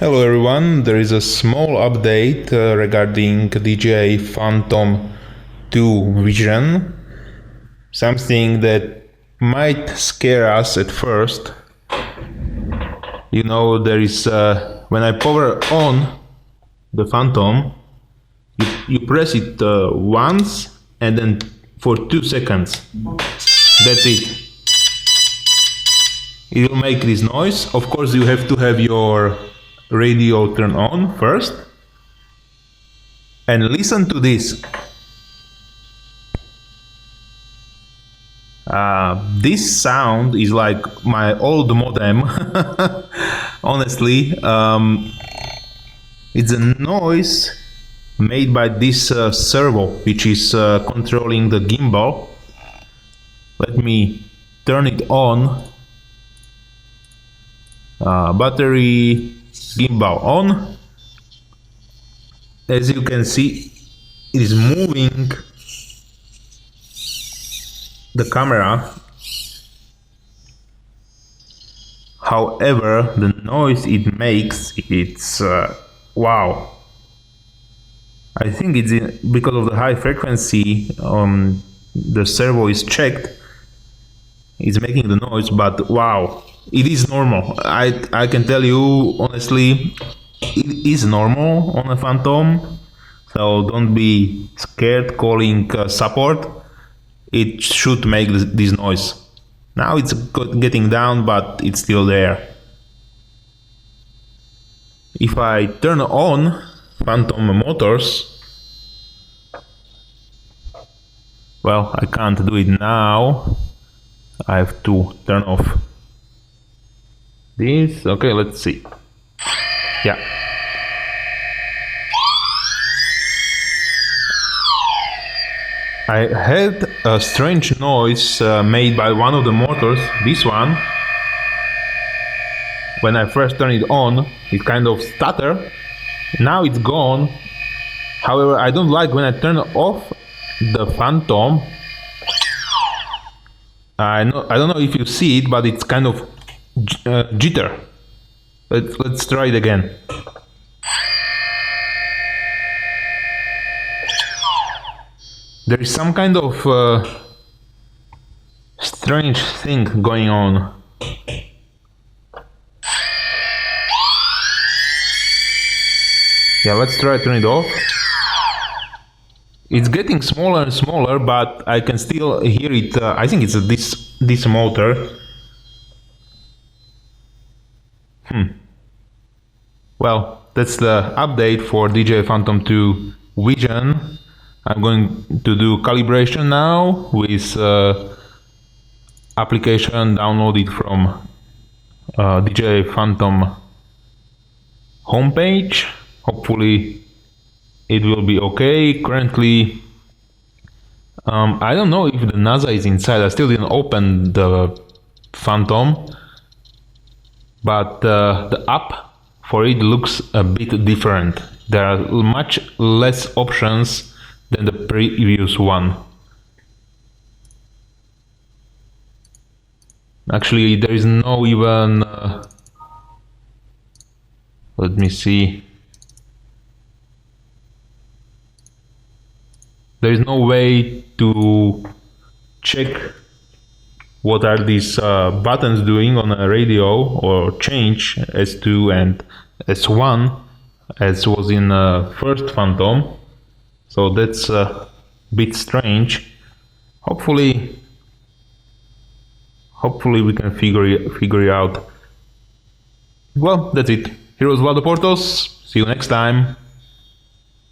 Hello everyone, there is a small update regarding DJI Phantom 2 Vision. Something that might scare us at first. You know, there is when I power on the Phantom, you press it once and then for 2 seconds. That's it. It will make this noise. Of course, you have to have your radio turned on first. And listen to this. This sound is like my old modem. Honestly, it's a noise made by this servo, which is controlling the gimbal. Let me turn it on. Battery, gimbal on. As you can see, it is moving the camera. However, the noise it makes, it's wow. I think it's because of the high frequency the servo is checked. It's making the noise, but wow. It is normal. I can tell you honestly, it is normal on a Phantom, so don't be scared calling support. It should make this noise. Now it's getting down, but it's still there. If I turn on Phantom motors, well, I can't do it now. I have to turn off this. Okay, let's see. Yeah. I had a strange noise made by one of the motors, this one. When I first turned it on, it kind of stuttered. Now it's gone. However, I don't like when I turn off the Phantom. I don't know if you see it, but it's kind of jitter. Let's try it again. There is some kind of strange thing going on. Yeah, let's try to turn it off. It's getting smaller and smaller, but I can still hear it. I think it's this motor. Well, that's the update for DJI Phantom 2 Vision. I'm going to do calibration now with application downloaded from DJI Phantom homepage. Hopefully it will be okay. Currently, I don't know if the NASA is inside. I still didn't open the Phantom, but the app for it looks a bit different. There are much less options than the previous one. Actually, there is no even let me see. There is no way to check what are these buttons doing on a radio, or change S2 and S1 as was in first Phantom. So that's a bit strange. Hopefully we can figure it out. Well, that's it. Here was Vlado Portos. See you next time.